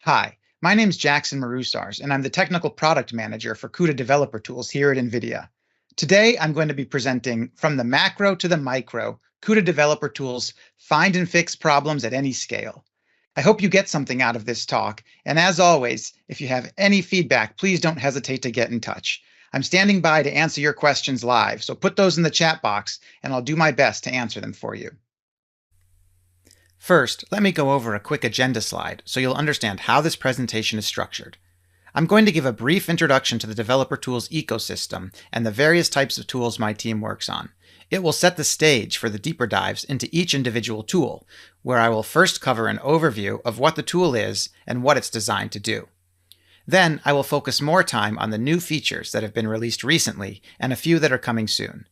Hi, my name's Jackson Marusars, and I'm the Technical Product Manager for CUDA Developer Tools here at NVIDIA. Today, I'm going to be presenting From the Macro to the Micro, CUDA Developer Tools Find and Fix Problems at Any Scale. I hope you get something out of this talk, and as always, if you have any feedback, please don't hesitate to get in touch. I'm standing by to answer your questions live, so put those in the chat box, and I'll do my best to answer them for you. First, let me go over a quick agenda slide so you'll understand how this presentation is structured. I'm going to give a brief introduction to the Developer Tools ecosystem and the various types of tools my team works on. It will set the stage for the deeper dives into each individual tool, where I will first cover an overview of what the tool is and what it's designed to do. Then I will focus more time on the new features that have been released recently and a few that are coming soon.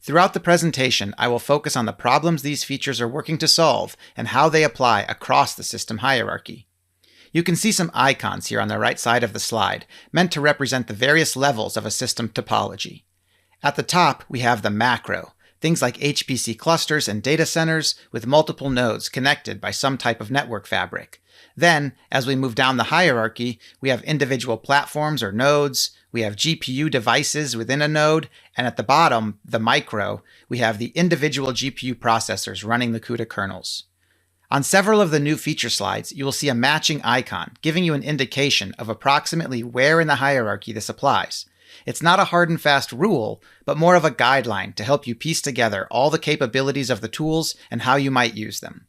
Throughout the presentation, I will focus on the problems these features are working to solve and how they apply across the system hierarchy. You can see some icons here on the right side of the slide, meant to represent the various levels of a system topology. At the top, we have the macro, things like HPC clusters and data centers with multiple nodes connected by some type of network fabric. Then, as we move down the hierarchy, we have individual platforms or nodes, we have GPU devices within a node, and at the bottom, the micro, we have the individual GPU processors running the CUDA kernels. On several of the new feature slides, you will see a matching icon, giving you an indication of approximately where in the hierarchy this applies. It's not a hard and fast rule, but more of a guideline to help you piece together all the capabilities of the tools and how you might use them.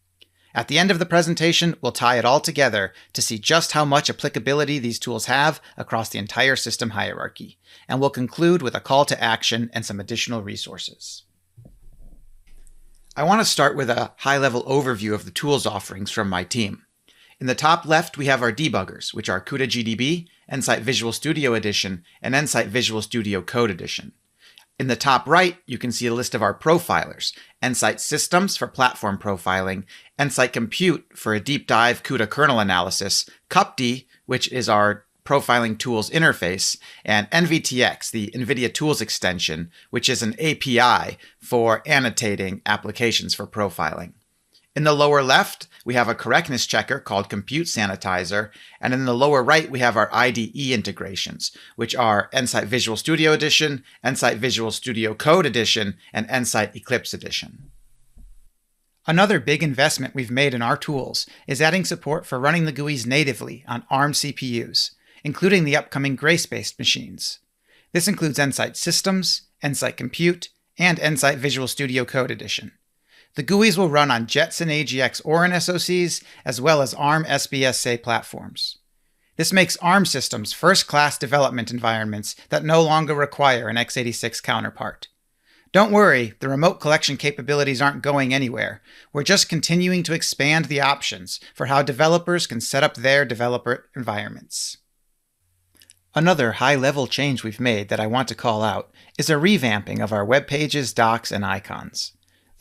At the end of the presentation, we'll tie it all together to see just how much applicability these tools have across the entire system hierarchy, and we'll conclude with a call to action and some additional resources. I want to start with a high-level overview of the tools offerings from my team. In the top left, we have our debuggers, which are CUDA GDB, Nsight Visual Studio Edition, and Nsight Visual Studio Code Edition. In the top right, you can see a list of our profilers, Nsight Systems for platform profiling, Nsight Compute for a deep dive CUDA kernel analysis, CUPD, which is our profiling tools interface, and NVTX, the NVIDIA Tools Extension, which is an API for annotating applications for profiling. In the lower left, we have a correctness checker called Compute Sanitizer, and in the lower right, we have our IDE integrations, which are Nsight Visual Studio Edition, Nsight Visual Studio Code Edition, and Nsight Eclipse Edition. Another big investment we've made in our tools is adding support for running the GUIs natively on ARM CPUs, including the upcoming Grace-based machines. This includes Nsight Systems, Nsight Compute, and Nsight Visual Studio Code Edition. The GUIs will run on Jetson AGX Orin SoCs as well as ARM SBSA platforms. This makes ARM systems first-class development environments that no longer require an x86 counterpart. Don't worry, the remote collection capabilities aren't going anywhere. We're just continuing to expand the options for how developers can set up their developer environments. Another high-level change we've made that I want to call out is a revamping of our web pages, docs, and icons.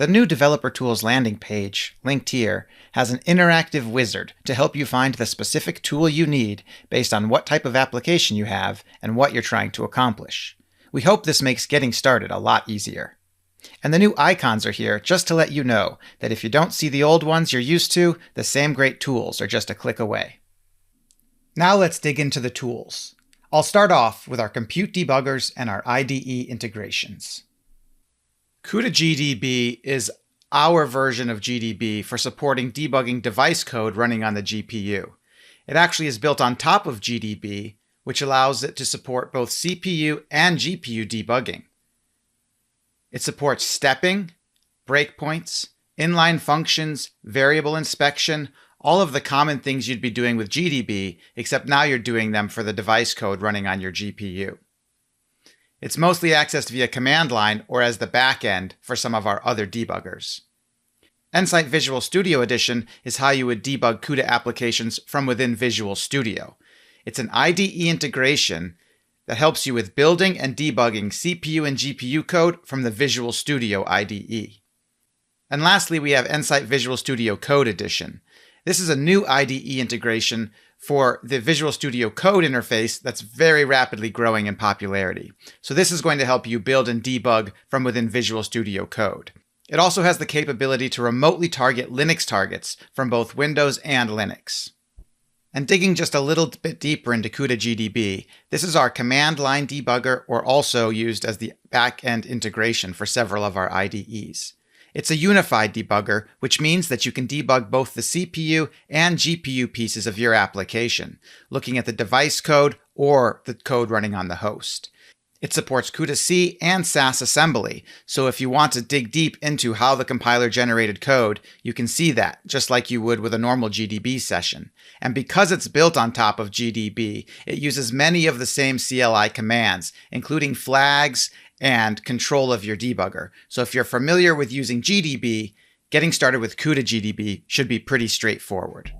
The new Developer Tools landing page, linked here, has an interactive wizard to help you find the specific tool you need based on what type of application you have and what you're trying to accomplish. We hope this makes getting started a lot easier. And the new icons are here just to let you know that if you don't see the old ones you're used to, the same great tools are just a click away. Now let's dig into the tools. I'll start off with our compute debuggers and our IDE integrations. CUDA GDB is our version of GDB for supporting debugging device code running on the GPU. It actually is built on top of GDB, which allows it to support both CPU and GPU debugging. It supports stepping, breakpoints, inline functions, variable inspection, all of the common things you'd be doing with GDB, except now you're doing them for the device code running on your GPU. It's mostly accessed via command line or as the backend for some of our other debuggers. Nsight Visual Studio Edition is how you would debug CUDA applications from within Visual Studio. It's an IDE integration that helps you with building and debugging CPU and GPU code from the Visual Studio IDE. And lastly, we have Nsight Visual Studio Code Edition. This is a new IDE integration for the Visual Studio Code interface that's very rapidly growing in popularity. So this is going to help you build and debug from within Visual Studio Code. It also has the capability to remotely target Linux targets from both Windows and Linux. And digging just a little bit deeper into CUDA GDB, this is our command line debugger, or also used as the back-end integration for several of our IDEs. It's a unified debugger, which means that you can debug both the CPU and GPU pieces of your application, looking at the device code or the code running on the host. It supports CUDA C and SAS assembly, so if you want to dig deep into how the compiler generated code, you can see that, just like you would with a normal GDB session. And because it's built on top of GDB, it uses many of the same CLI commands, including flags and control of your debugger. So if you're familiar with using GDB, getting started with CUDA GDB should be pretty straightforward.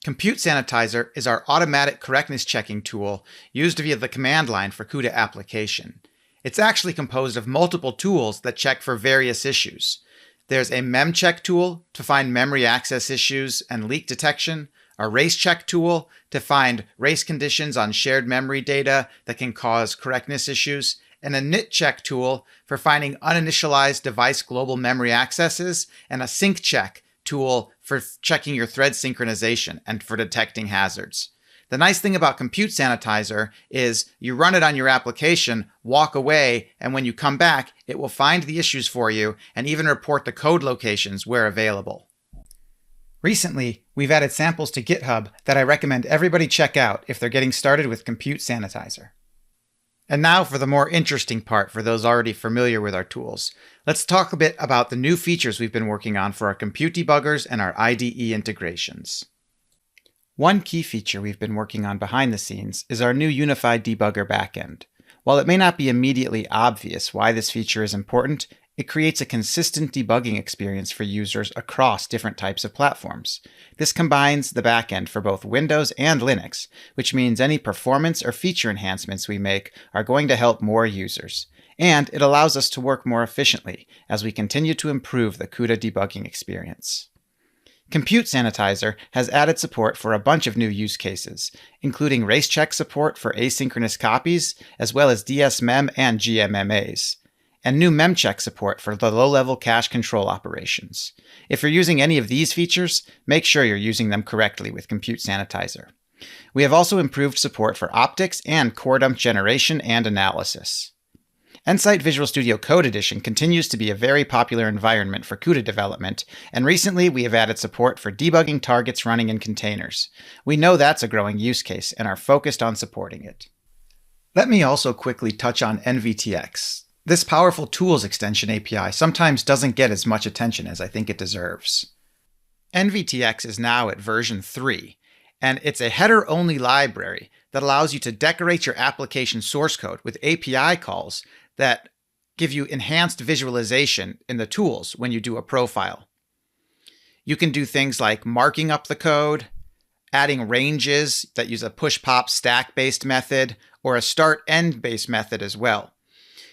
Compute Sanitizer is our automatic correctness checking tool used via the command line for CUDA application. It's actually composed of multiple tools that check for various issues. There's a memcheck tool to find memory access issues and leak detection, a racecheck tool to find race conditions on shared memory data that can cause correctness issues, and a nitcheck tool for finding uninitialized device global memory accesses, and a sync check tool for checking your thread synchronization and for detecting hazards. The nice thing about Compute Sanitizer is you run it on your application, walk away, and when you come back, it will find the issues for you and even report the code locations where available. Recently, we've added samples to GitHub that I recommend everybody check out if they're getting started with Compute Sanitizer. And now for the more interesting part for those already familiar with our tools. Let's talk a bit about the new features we've been working on for our compute debuggers and our IDE integrations. One key feature we've been working on behind the scenes is our new unified debugger backend. While it may not be immediately obvious why this feature is important, it creates a consistent debugging experience for users across different types of platforms. This combines the backend for both Windows and Linux, which means any performance or feature enhancements we make are going to help more users. And it allows us to work more efficiently as we continue to improve the CUDA debugging experience. Compute Sanitizer has added support for a bunch of new use cases, including racecheck support for asynchronous copies, as well as DSMEM and GMMAs, and new memcheck support for the low-level cache control operations. If you're using any of these features, make sure you're using them correctly with Compute Sanitizer. We have also improved support for optics and core dump generation and analysis. Nsight Visual Studio Code Edition continues to be a very popular environment for CUDA development, and recently we have added support for debugging targets running in containers. We know that's a growing use case and are focused on supporting it. Let me also quickly touch on NVTX. This powerful tools extension API sometimes doesn't get as much attention as I think it deserves. NVTX is now at version 3, and it's a header-only library that allows you to decorate your application source code with API calls that give you enhanced visualization in the tools when you do a profile. You can do things like marking up the code, adding ranges that use a push-pop stack-based method, or a start-end-based method as well.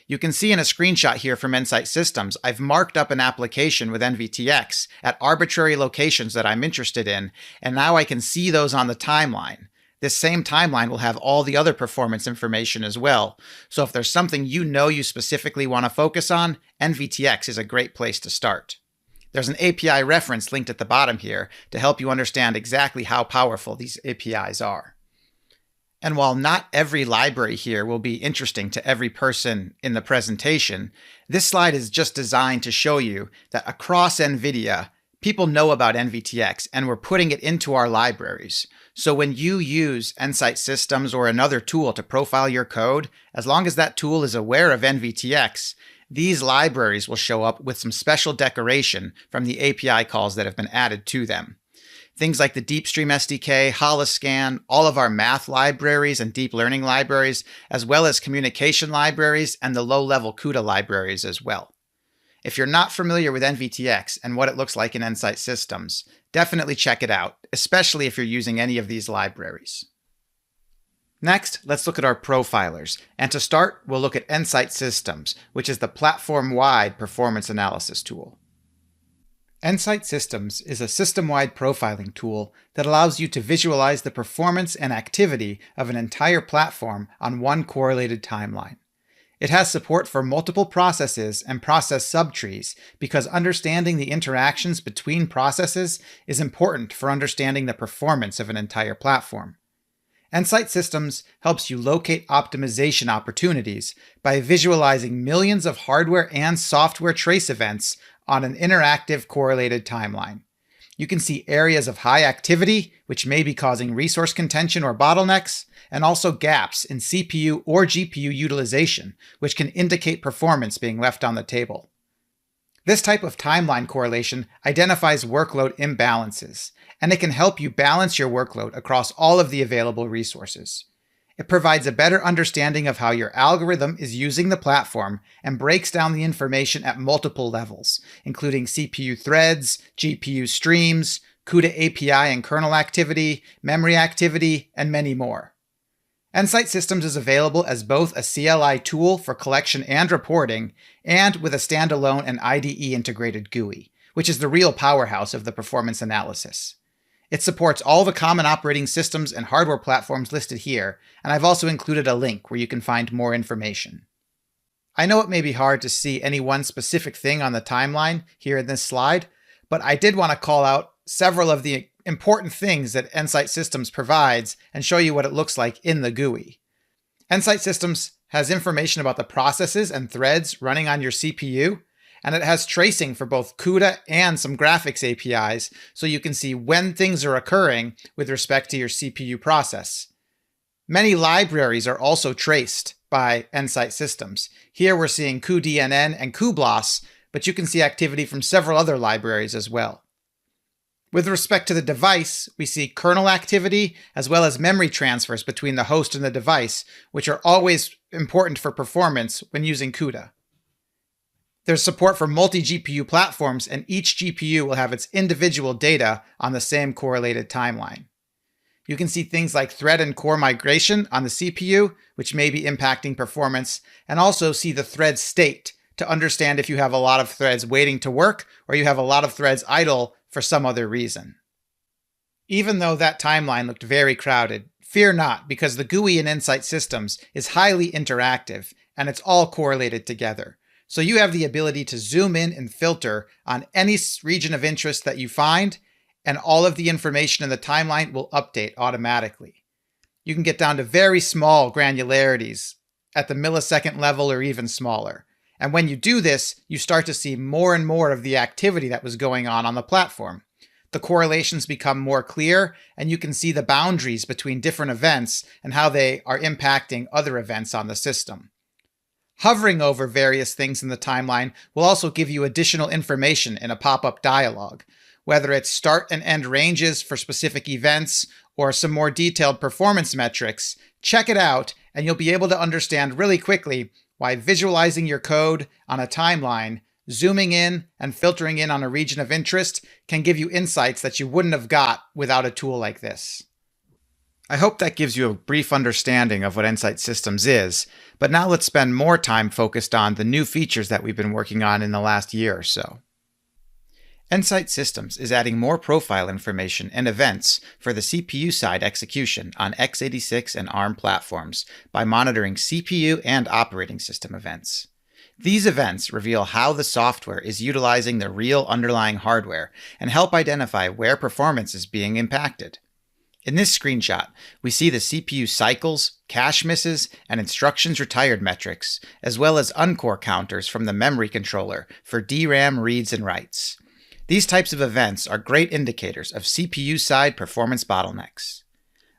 You can see in a screenshot here from Nsight Systems, I've marked up an application with NVTX at arbitrary locations that I'm interested in, and now I can see those on the timeline. This same timeline will have all the other performance information as well. So if there's something you specifically want to focus on, NVTX is a great place to start. There's an API reference linked at the bottom here to help you understand exactly how powerful these APIs are. And while not every library here will be interesting to every person in the presentation, this slide is just designed to show you that across NVIDIA, people know about NVTX and we're putting it into our libraries. So when you use Nsight Systems or another tool to profile your code, as long as that tool is aware of NVTX, these libraries will show up with some special decoration from the API calls that have been added to them. Things like the DeepStream SDK, Holoscan, all of our math libraries and deep learning libraries, as well as communication libraries and the low-level CUDA libraries as well. If you're not familiar with NVTX and what it looks like in Nsight Systems, definitely check it out, especially if you're using any of these libraries. Next, let's look at our profilers. And to start, we'll look at Nsight Systems, which is the platform-wide performance analysis tool. Nsight Systems is a system-wide profiling tool that allows you to visualize the performance and activity of an entire platform on one correlated timeline. It has support for multiple processes and process subtrees because understanding the interactions between processes is important for understanding the performance of an entire platform. Nsight Systems helps you locate optimization opportunities by visualizing millions of hardware and software trace events on an interactive correlated timeline. You can see areas of high activity, which may be causing resource contention or bottlenecks, and also gaps in CPU or GPU utilization, which can indicate performance being left on the table. This type of timeline correlation identifies workload imbalances, and it can help you balance your workload across all of the available resources. It provides a better understanding of how your algorithm is using the platform and breaks down the information at multiple levels, including CPU threads, GPU streams, CUDA API and kernel activity, memory activity, and many more. Nsight Systems is available as both a CLI tool for collection and reporting, and with a standalone and IDE integrated GUI, which is the real powerhouse of the performance analysis. It supports all the common operating systems and hardware platforms listed here, and I've also included a link where you can find more information. I know it may be hard to see any one specific thing on the timeline here in this slide, but I did want to call out several of the important things that Nsight Systems provides and show you what it looks like in the GUI. Nsight Systems has information about the processes and threads running on your CPU, and it has tracing for both CUDA and some graphics APIs, so you can see when things are occurring with respect to your CPU process. Many libraries are also traced by Nsight Systems. Here we're seeing cuDNN and cuBLAS, but you can see activity from several other libraries as well. With respect to the device, we see kernel activity as well as memory transfers between the host and the device, which are always important for performance when using CUDA. There's support for multi-GPU platforms, and each GPU will have its individual data on the same correlated timeline. You can see things like thread and core migration on the CPU, which may be impacting performance, and also see the thread state to understand if you have a lot of threads waiting to work or you have a lot of threads idle for some other reason. Even though that timeline looked very crowded, fear not, because the GUI in Nsight Systems is highly interactive and it's all correlated together. So you have the ability to zoom in and filter on any region of interest that you find, and all of the information in the timeline will update automatically. You can get down to very small granularities at the millisecond level or even smaller. And when you do this, you start to see more and more of the activity that was going on the platform. The correlations become more clear, and you can see the boundaries between different events and how they are impacting other events on the system. Hovering over various things in the timeline will also give you additional information in a pop-up dialog, whether it's start and end ranges for specific events or some more detailed performance metrics. Check it out, and you'll be able to understand really quickly why visualizing your code on a timeline, zooming in and filtering in on a region of interest can give you insights that you wouldn't have got without a tool like this. I hope that gives you a brief understanding of what Nsight Systems is, but now let's spend more time focused on the new features that we've been working on in the last year or so. Nsight Systems is adding more profile information and events for the CPU side execution on x86 and ARM platforms by monitoring CPU and operating system events. These events reveal how the software is utilizing the real underlying hardware and help identify where performance is being impacted. In this screenshot, we see the CPU cycles, cache misses, and instructions retired metrics, as well as uncore counters from the memory controller for DRAM reads and writes. These types of events are great indicators of CPU-side performance bottlenecks.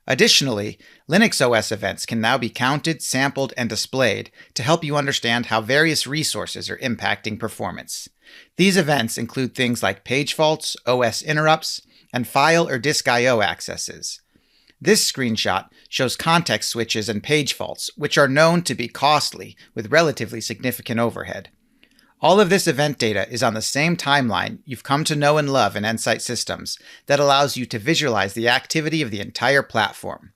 Additionally, Linux OS events can now be counted, sampled, and displayed to help you understand how various resources are impacting performance. These events include things like page faults, OS interrupts, and file or disk I/O accesses. This screenshot shows context switches and page faults, which are known to be costly with relatively significant overhead. All of this event data is on the same timeline you've come to know and love in Nsight Systems that allows you to visualize the activity of the entire platform.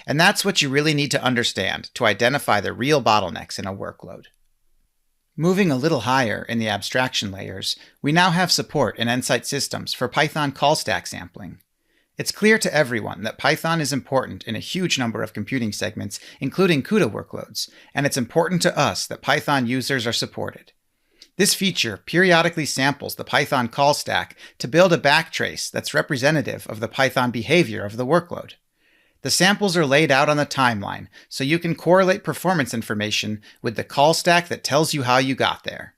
And that's what you really need to understand to identify the real bottlenecks in a workload. Moving a little higher in the abstraction layers, we now have support in Nsight Systems for Python call stack sampling. It's clear to everyone that Python is important in a huge number of computing segments, including CUDA workloads, and it's important to us that Python users are supported. This feature periodically samples the Python call stack to build a backtrace that's representative of the Python behavior of the workload. The samples are laid out on the timeline, so you can correlate performance information with the call stack that tells you how you got there.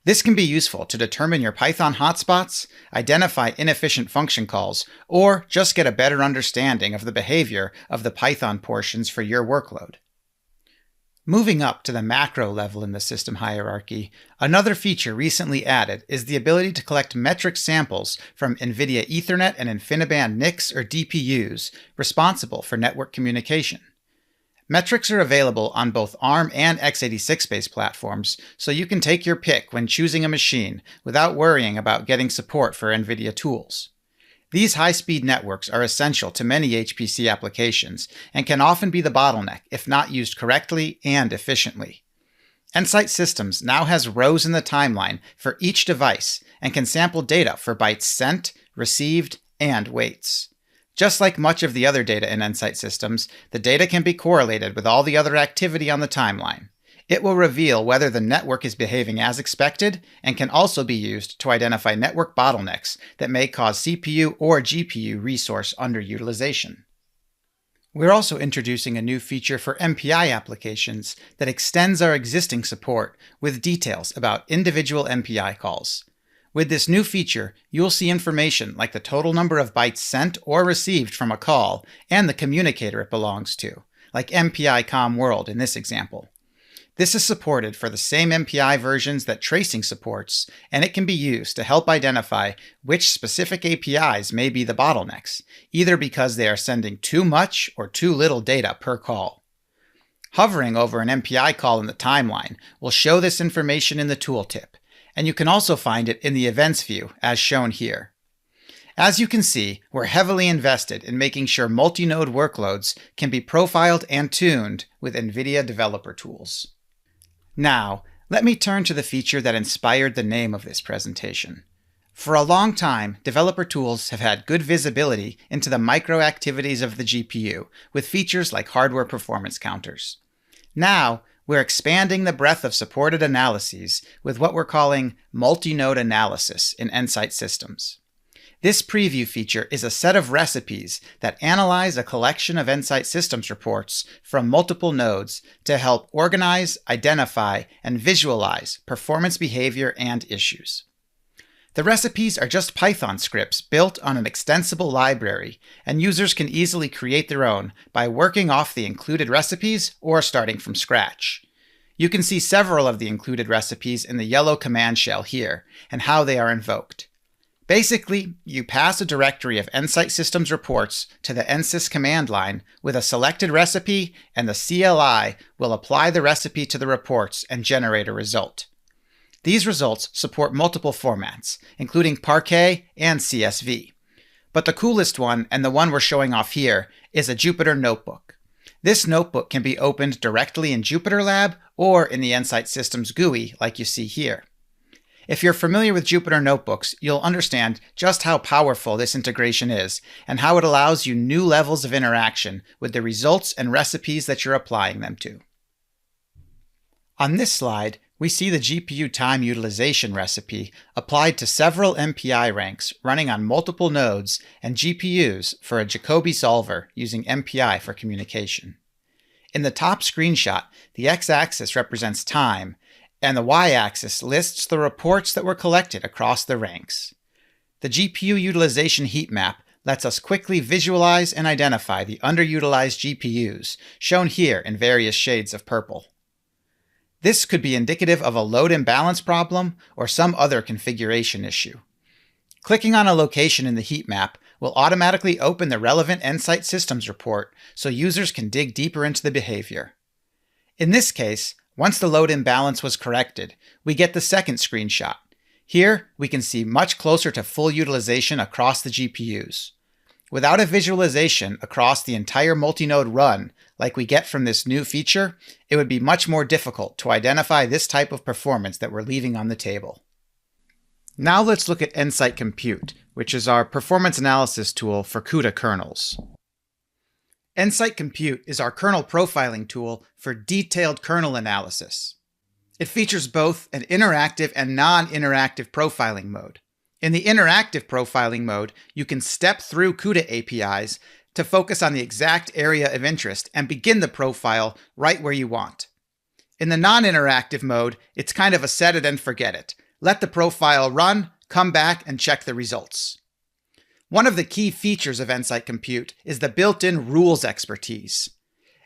This can be useful to determine your Python hotspots, identify inefficient function calls, or just get a better understanding of the behavior of the Python portions for your workload. Moving up to the macro level in the system hierarchy, another feature recently added is the ability to collect metric samples from NVIDIA Ethernet and InfiniBand NICs or DPUs responsible for network communication. Metrics are available on both ARM and x86-based platforms, so you can take your pick when choosing a machine without worrying about getting support for NVIDIA tools. These high-speed networks are essential to many HPC applications and can often be the bottleneck if not used correctly and efficiently. Nsight Systems now has rows in the timeline for each device and can sample data for bytes sent, received, and waits. Just like much of the other data in Nsight Systems, the data can be correlated with all the other activity on the timeline. It will reveal whether the network is behaving as expected and can also be used to identify network bottlenecks that may cause CPU or GPU resource underutilization. We're also introducing a new feature for MPI applications that extends our existing support with details about individual MPI calls. With this new feature, you'll see information like the total number of bytes sent or received from a call and the communicator it belongs to, like MPI COM World in this example. This is supported for the same MPI versions that tracing supports, and it can be used to help identify which specific APIs may be the bottlenecks, either because they are sending too much or too little data per call. Hovering over an MPI call in the timeline will show this information in the tooltip, and you can also find it in the events view as shown here. As you can see, we're heavily invested in making sure multi-node workloads can be profiled and tuned with NVIDIA developer tools. Now, let me turn to the feature that inspired the name of this presentation. For a long time, developer tools have had good visibility into the micro activities of the GPU with features like hardware performance counters. Now, we're expanding the breadth of supported analyses with what we're calling multi-node analysis in Nsight Systems. This preview feature is a set of recipes that analyze a collection of Nsight Systems reports from multiple nodes to help organize, identify, and visualize performance behavior and issues. The recipes are just Python scripts built on an extensible library, and users can easily create their own by working off the included recipes or starting from scratch. You can see several of the included recipes in the yellow command shell here, and how they are invoked. Basically, you pass a directory of Nsight Systems reports to the nsys command line with a selected recipe, and the CLI will apply the recipe to the reports and generate a result. These results support multiple formats, including Parquet and CSV. But the coolest one, and the one we're showing off here, is a Jupyter Notebook. This notebook can be opened directly in Jupyter Lab or in the Nsight Systems GUI like you see here. If you're familiar with Jupyter Notebooks, you'll understand just how powerful this integration is and how it allows you new levels of interaction with the results and recipes that you're applying them to. On this slide, we see the GPU time utilization recipe applied to several MPI ranks running on multiple nodes and GPUs for a Jacobi solver using MPI for communication. In the top screenshot, the x-axis represents time, and the y-axis lists the reports that were collected across the ranks. The GPU utilization heat map lets us quickly visualize and identify the underutilized GPUs, shown here in various shades of purple. This could be indicative of a load imbalance problem or some other configuration issue. Clicking on a location in the heat map will automatically open the relevant Nsight Systems report so users can dig deeper into the behavior. In this case, once the load imbalance was corrected, we get the second screenshot. Here, we can see much closer to full utilization across the GPUs. Without a visualization across the entire multi-node run, like we get from this new feature, it would be much more difficult to identify this type of performance that we're leaving on the table. Now let's look at Nsight Compute, which is our performance analysis tool for CUDA kernels. Nsight Compute is our kernel profiling tool for detailed kernel analysis. It features both an interactive and non-interactive profiling mode. In the interactive profiling mode, you can step through CUDA APIs to focus on the exact area of interest and begin the profile right where you want. In the non-interactive mode, it's kind of a set it and forget it. Let the profile run, come back, and check the results. One of the key features of Nsight Compute is the built-in rules expertise.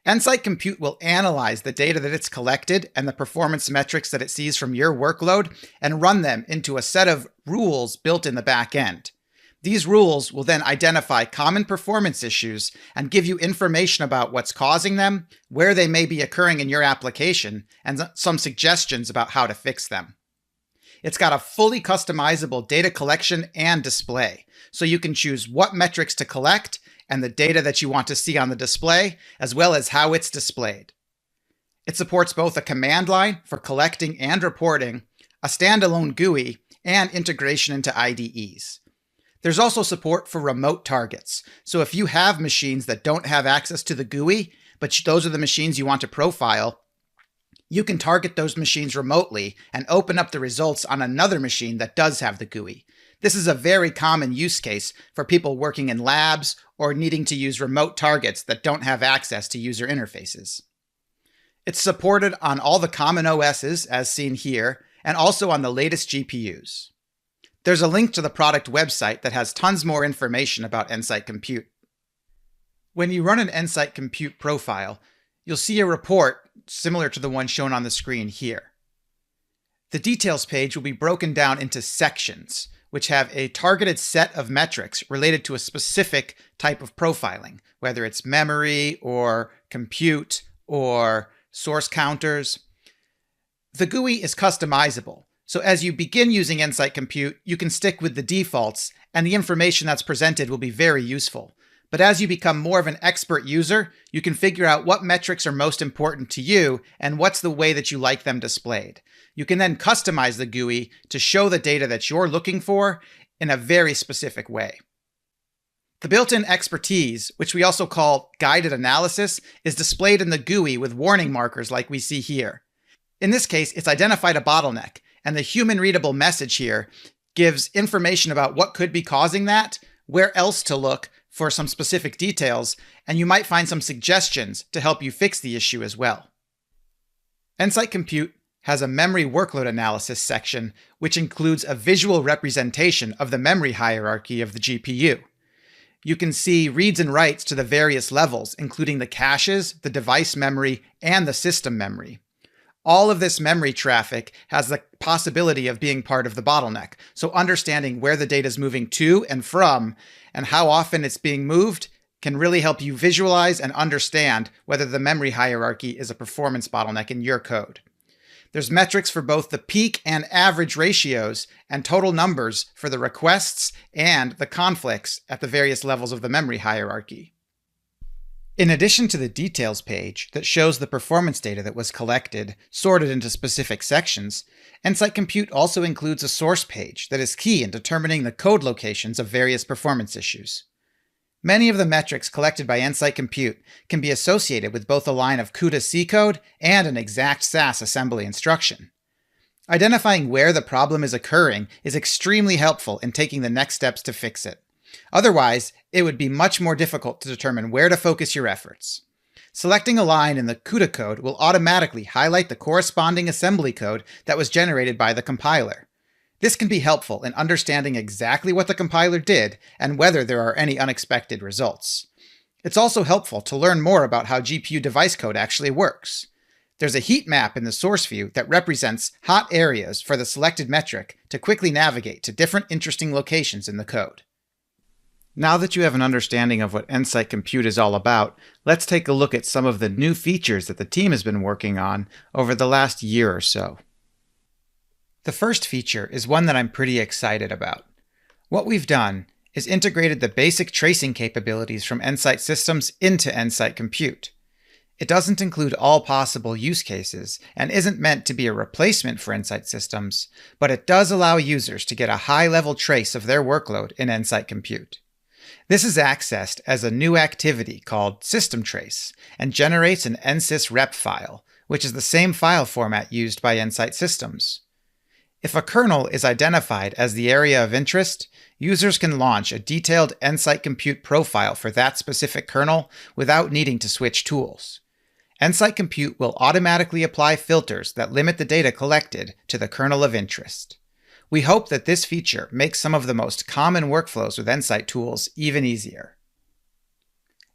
Nsight Compute will analyze the data that it's collected and the performance metrics that it sees from your workload and run them into a set of rules built in the back end. These rules will then identify common performance issues and give you information about what's causing them, where they may be occurring in your application, and some suggestions about how to fix them. It's got a fully customizable data collection and display, so you can choose what metrics to collect and the data that you want to see on the display, as well as how it's displayed. It supports both a command line for collecting and reporting, a standalone GUI, and integration into IDEs. There's also support for remote targets, so if you have machines that don't have access to the GUI, but those are the machines you want to profile, you can target those machines remotely and open up the results on another machine that does have the GUI. This is a very common use case for people working in labs or needing to use remote targets that don't have access to user interfaces. It's supported on all the common OSs, as seen here, and also on the latest GPUs. There's a link to the product website that has tons more information about Nsight Compute. When you run an Nsight Compute profile, you'll see a report similar to the one shown on the screen here. The details page will be broken down into sections, which have a targeted set of metrics related to a specific type of profiling, whether it's memory or compute or source counters. The GUI is customizable, so as you begin using Nsight Compute, you can stick with the defaults, and the information that's presented will be very useful. But as you become more of an expert user, you can figure out what metrics are most important to you and what's the way that you like them displayed. You can then customize the GUI to show the data that you're looking for in a very specific way. The built-in expertise, which we also call guided analysis, is displayed in the GUI with warning markers like we see here. In this case, it's identified a bottleneck, and the human-readable message here gives information about what could be causing that, where else to look for some specific details, and you might find some suggestions to help you fix the issue as well. Nsight Compute has a memory workload analysis section, which includes a visual representation of the memory hierarchy of the GPU. You can see reads and writes to the various levels, including the caches, the device memory, and the system memory. All of this memory traffic has the possibility of being part of the bottleneck, so understanding where the data is moving to and from, and how often it's being moved, can really help you visualize and understand whether the memory hierarchy is a performance bottleneck in your code. There's metrics for both the peak and average ratios and total numbers for the requests and the conflicts at the various levels of the memory hierarchy. In addition to the details page that shows the performance data that was collected, sorted into specific sections, Nsight Compute also includes a source page that is key in determining the code locations of various performance issues. Many of the metrics collected by Nsight Compute can be associated with both a line of CUDA C code and an exact SAS assembly instruction. Identifying where the problem is occurring is extremely helpful in taking the next steps to fix it. Otherwise, it would be much more difficult to determine where to focus your efforts. Selecting a line in the CUDA code will automatically highlight the corresponding assembly code that was generated by the compiler. This can be helpful in understanding exactly what the compiler did and whether there are any unexpected results. It's also helpful to learn more about how GPU device code actually works. There's a heat map in the source view that represents hot areas for the selected metric to quickly navigate to different interesting locations in the code. Now that you have an understanding of what Nsight Compute is all about, let's take a look at some of the new features that the team has been working on over the last year or so. The first feature is one that I'm pretty excited about. What we've done is integrated the basic tracing capabilities from Nsight Systems into Nsight Compute. It doesn't include all possible use cases and isn't meant to be a replacement for Nsight systems, but it does allow users to get a high-level trace of their workload in Nsight Compute. This is accessed as a new activity called System Trace and generates an nsys-rep file, which is the same file format used by Nsight systems. If a kernel is identified as the area of interest, users can launch a detailed Nsight Compute profile for that specific kernel without needing to switch tools. Nsight Compute will automatically apply filters that limit the data collected to the kernel of interest. We hope that this feature makes some of the most common workflows with Nsight tools even easier.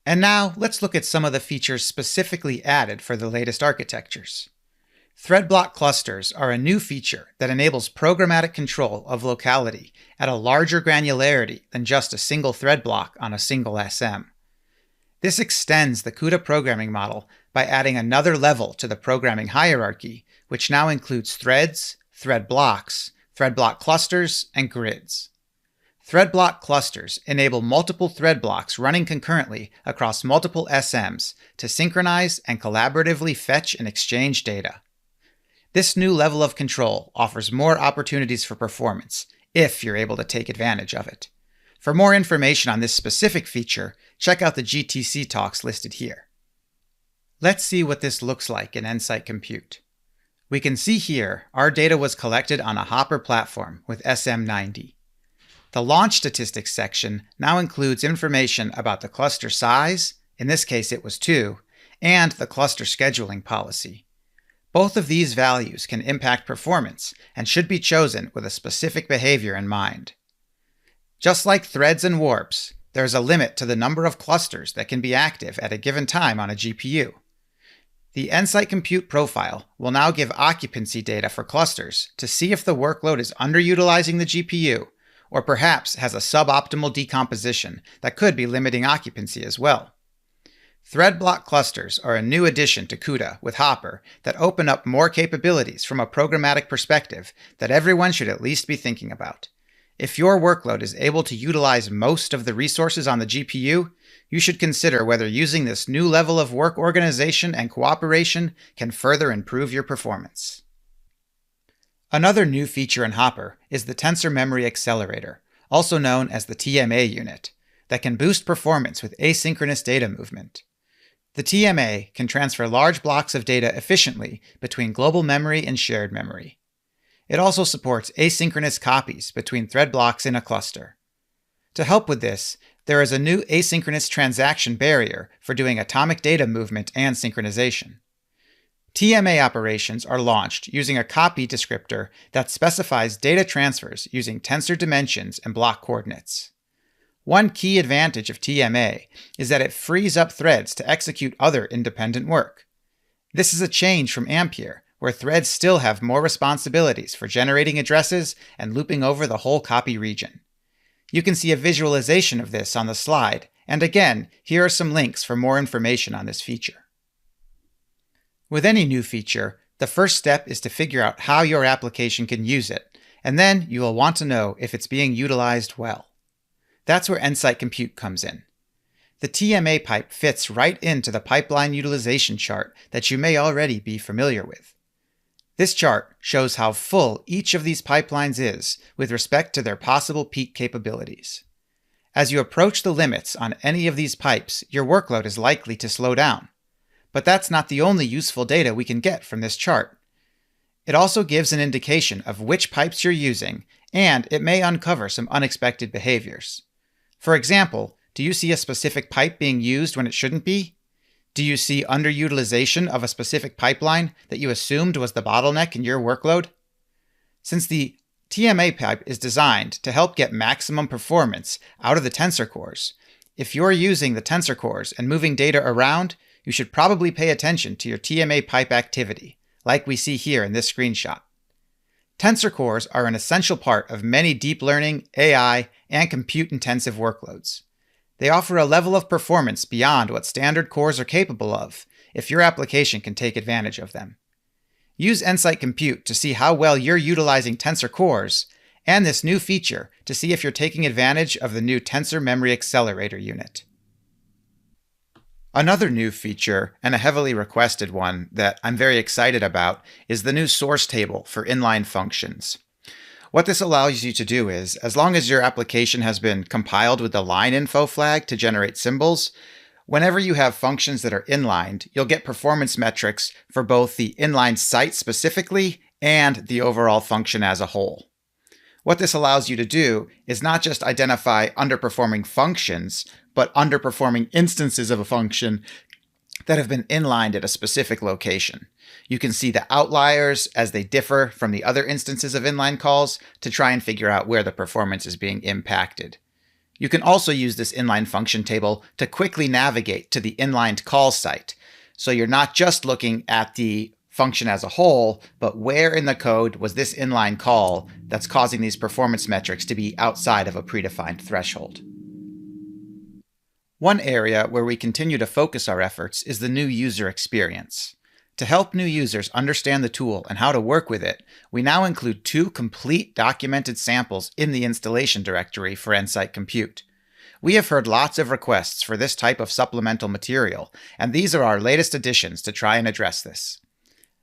And now, let's look at some of the features specifically added for the latest architectures. Thread block clusters are a new feature that enables programmatic control of locality at a larger granularity than just a single thread block on a single SM. This extends the CUDA programming model by adding another level to the programming hierarchy, which now includes threads, thread block clusters, and grids. Thread block clusters enable multiple thread blocks running concurrently across multiple SMs to synchronize and collaboratively fetch and exchange data. This new level of control offers more opportunities for performance, if you're able to take advantage of it. For more information on this specific feature, check out the GTC talks listed here. Let's see what this looks like in Nsight Compute. We can see here our data was collected on a Hopper platform with SM90. The launch statistics section now includes information about the cluster size, in this case it was 2, and the cluster scheduling policy. Both of these values can impact performance and should be chosen with a specific behavior in mind. Just like threads and warps, there's a limit to the number of clusters that can be active at a given time on a GPU. The Nsight Compute profile will now give occupancy data for clusters to see if the workload is underutilizing the GPU, or perhaps has a suboptimal decomposition that could be limiting occupancy as well. Thread block clusters are a new addition to CUDA with Hopper that open up more capabilities from a programmatic perspective that everyone should at least be thinking about. If your workload is able to utilize most of the resources on the GPU, you should consider whether using this new level of work organization and cooperation can further improve your performance. Another new feature in Hopper is the Tensor Memory Accelerator, also known as the TMA unit, that can boost performance with asynchronous data movement. The TMA can transfer large blocks of data efficiently between global memory and shared memory. It also supports asynchronous copies between thread blocks in a cluster. To help with this, there is a new asynchronous transaction barrier for doing atomic data movement and synchronization. TMA operations are launched using a copy descriptor that specifies data transfers using tensor dimensions and block coordinates. One key advantage of TMA is that it frees up threads to execute other independent work. This is a change from Ampere, where threads still have more responsibilities for generating addresses and looping over the whole copy region. You can see a visualization of this on the slide, and again, here are some links for more information on this feature. With any new feature, the first step is to figure out how your application can use it, and then you will want to know if it's being utilized well. That's where Nsight Compute comes in. The TMA pipe fits right into the pipeline utilization chart that you may already be familiar with. This chart shows how full each of these pipelines is with respect to their possible peak capabilities. As you approach the limits on any of these pipes, your workload is likely to slow down. But that's not the only useful data we can get from this chart. It also gives an indication of which pipes you're using, and it may uncover some unexpected behaviors. For example, do you see a specific pipe being used when it shouldn't be? Do you see underutilization of a specific pipeline that you assumed was the bottleneck in your workload? Since the TMA pipe is designed to help get maximum performance out of the tensor cores, if you're using the tensor cores and moving data around, you should probably pay attention to your TMA pipe activity, like we see here in this screenshot. Tensor cores are an essential part of many deep learning, AI, and compute-intensive workloads. They offer a level of performance beyond what standard cores are capable of, if your application can take advantage of them. Use Nsight Compute to see how well you're utilizing tensor cores, and this new feature to see if you're taking advantage of the new Tensor Memory Accelerator unit. Another new feature, and a heavily requested one that I'm very excited about, is the new source table for inline functions. What this allows you to do is, as long as your application has been compiled with the line info flag to generate symbols, whenever you have functions that are inlined, you'll get performance metrics for both the inline site specifically and the overall function as a whole. What this allows you to do is not just identify underperforming functions, but underperforming instances of a function that have been inlined at a specific location. You can see the outliers as they differ from the other instances of inline calls to try and figure out where the performance is being impacted. You can also use this inline function table to quickly navigate to the inlined call site. So you're not just looking at the function as a whole, but where in the code was this inline call that's causing these performance metrics to be outside of a predefined threshold. One area where we continue to focus our efforts is the new user experience. To help new users understand the tool and how to work with it, we now include 2 complete documented samples in the installation directory for Nsight Compute. We have heard lots of requests for this type of supplemental material, and these are our latest additions to try and address this.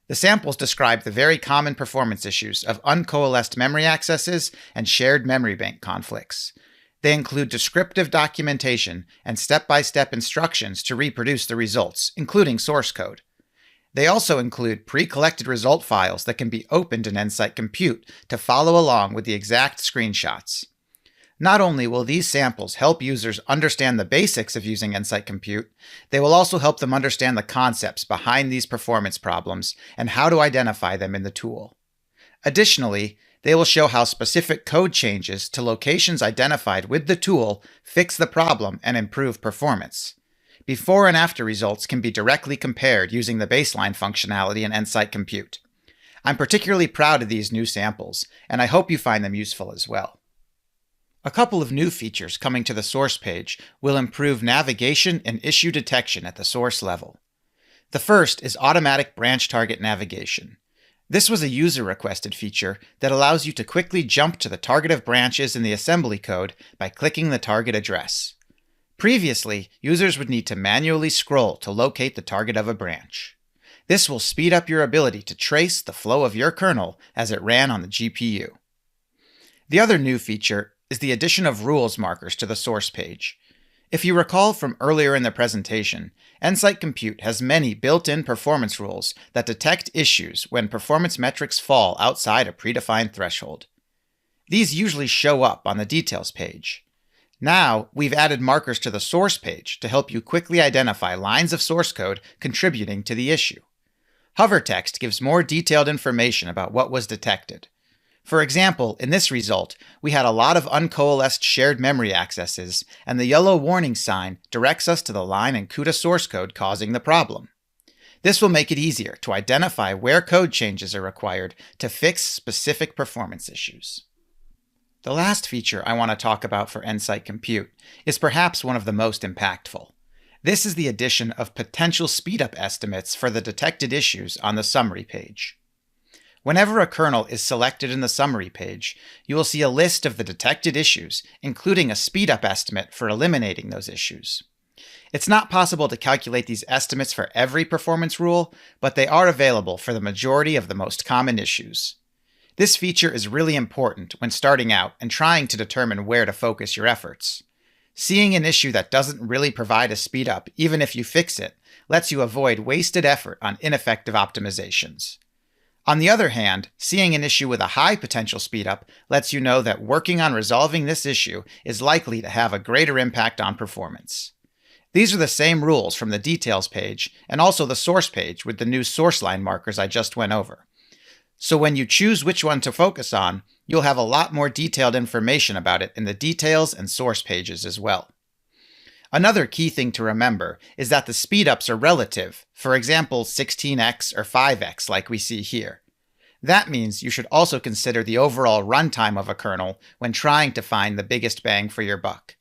The samples describe the very common performance issues of uncoalesced memory accesses and shared memory bank conflicts. They include descriptive documentation and step-by-step instructions to reproduce the results, including source code. They also include pre-collected result files that can be opened in Nsight Compute to follow along with the exact screenshots. Not only will these samples help users understand the basics of using Nsight Compute, they will also help them understand the concepts behind these performance problems and how to identify them in the tool. Additionally, they will show how specific code changes to locations identified with the tool fix the problem and improve performance. Before and after results can be directly compared using the baseline functionality in Nsight Compute. I'm particularly proud of these new samples, and I hope you find them useful as well. A couple of new features coming to the source page will improve navigation and issue detection at the source level. The first is automatic branch target navigation. This was a user-requested feature that allows you to quickly jump to the target of branches in the assembly code by clicking the target address. Previously, users would need to manually scroll to locate the target of a branch. This will speed up your ability to trace the flow of your kernel as it ran on the GPU. The other new feature is the addition of rules markers to the source page. If you recall from earlier in the presentation, Nsight Compute has many built-in performance rules that detect issues when performance metrics fall outside a predefined threshold. These usually show up on the details page. Now, we've added markers to the source page to help you quickly identify lines of source code contributing to the issue. Hover text gives more detailed information about what was detected. For example, in this result, we had a lot of uncoalesced shared memory accesses, and the yellow warning sign directs us to the line in CUDA source code causing the problem. This will make it easier to identify where code changes are required to fix specific performance issues. The last feature I want to talk about for Nsight Compute is perhaps one of the most impactful. This is the addition of potential speedup estimates for the detected issues on the summary page. Whenever a kernel is selected in the summary page, you will see a list of the detected issues, including a speedup estimate for eliminating those issues. It's not possible to calculate these estimates for every performance rule, but they are available for the majority of the most common issues. This feature is really important when starting out and trying to determine where to focus your efforts. Seeing an issue that doesn't really provide a speedup, even if you fix it, lets you avoid wasted effort on ineffective optimizations. On the other hand, seeing an issue with a high potential speedup lets you know that working on resolving this issue is likely to have a greater impact on performance. These are the same rules from the details page and also the source page with the new source line markers I just went over. So when you choose which one to focus on, you'll have a lot more detailed information about it in the details and source pages as well. Another key thing to remember is that the speedups are relative, for example 16x or 5x like we see here. That means you should also consider the overall runtime of a kernel when trying to find the biggest bang for your buck.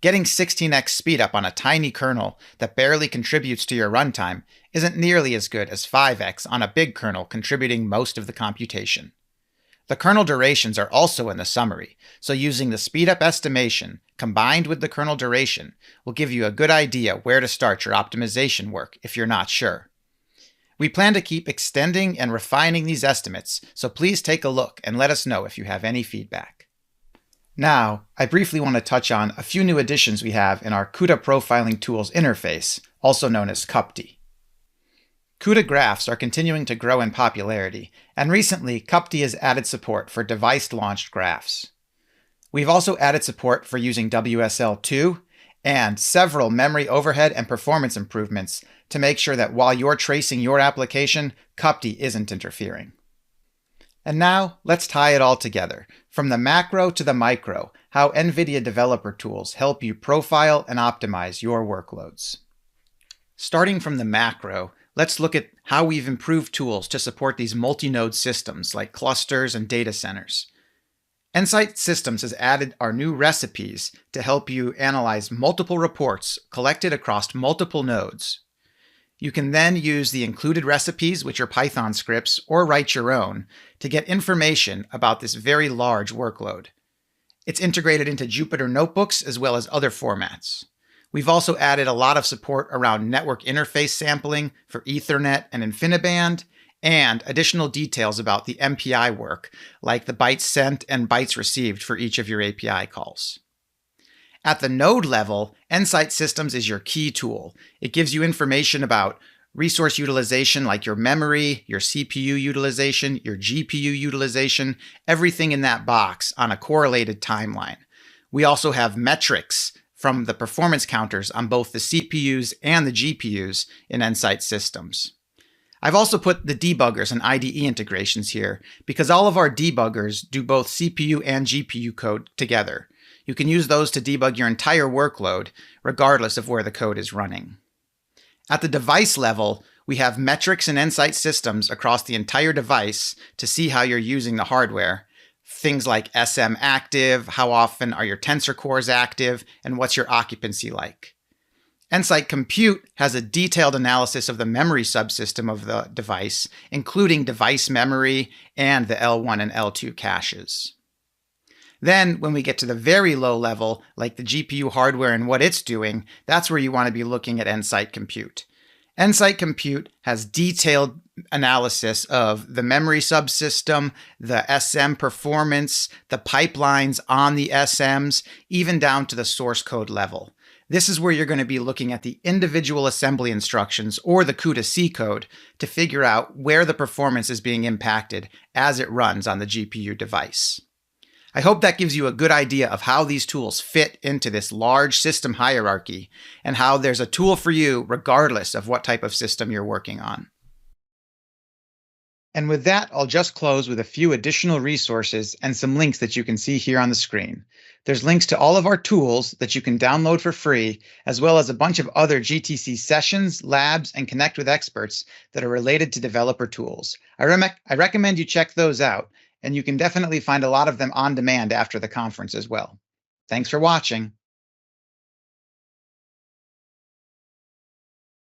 Getting 16x speedup on a tiny kernel that barely contributes to your runtime isn't nearly as good as 5x on a big kernel contributing most of the computation. The kernel durations are also in the summary, so using the speedup estimation combined with the kernel duration will give you a good idea where to start your optimization work if you're not sure. We plan to keep extending and refining these estimates, so please take a look and let us know if you have any feedback. Now, I briefly want to touch on a few new additions we have in our CUDA profiling tools interface, also known as CUPD. CUDA graphs are continuing to grow in popularity, and recently CUPD has added support for device-launched graphs. We've also added support for using WSL2 and several memory overhead and performance improvements to make sure that while you're tracing your application, CUPD isn't interfering. And now, let's tie it all together, from the macro to the micro, how NVIDIA developer tools help you profile and optimize your workloads. Starting from the macro, let's look at how we've improved tools to support these multi-node systems like clusters and data centers. Nsight Systems has added our new recipes to help you analyze multiple reports collected across multiple nodes. You can then use the included recipes, which are Python scripts, or write your own to get information about this very large workload. It's integrated into Jupyter notebooks as well as other formats. We've also added a lot of support around network interface sampling for Ethernet and InfiniBand, and additional details about the MPI work, like the bytes sent and bytes received for each of your API calls. At the node level, Nsight Systems is your key tool. It gives you information about resource utilization like your memory, your CPU utilization, your GPU utilization, everything in that box on a correlated timeline. We also have metrics from the performance counters on both the CPUs and the GPUs in Nsight Systems. I've also put the debuggers and IDE integrations here because all of our debuggers do both CPU and GPU code together. You can use those to debug your entire workload, regardless of where the code is running. At the device level, we have metrics in Nsight Systems across the entire device to see how you're using the hardware. Things like SM active, how often are your tensor cores active, and what's your occupancy like. Nsight Compute has a detailed analysis of the memory subsystem of the device, including device memory and the L1 and L2 caches. Then, when we get to the very low level, like the GPU hardware and what it's doing, that's where you want to be looking at Nsight Compute. Nsight Compute has detailed analysis of the memory subsystem, the SM performance, the pipelines on the SMs, even down to the source code level. This is where you're going to be looking at the individual assembly instructions or the CUDA C code to figure out where the performance is being impacted as it runs on the GPU device. I hope that gives you a good idea of how these tools fit into this large system hierarchy and how there's a tool for you regardless of what type of system you're working on. And with that, I'll just close with a few additional resources and some links that you can see here on the screen. There's links to all of our tools that you can download for free, as well as a bunch of other GTC sessions, labs, and connect with experts that are related to developer tools. I recommend you check those out, and you can definitely find a lot of them on demand after the conference as well. Thanks for watching.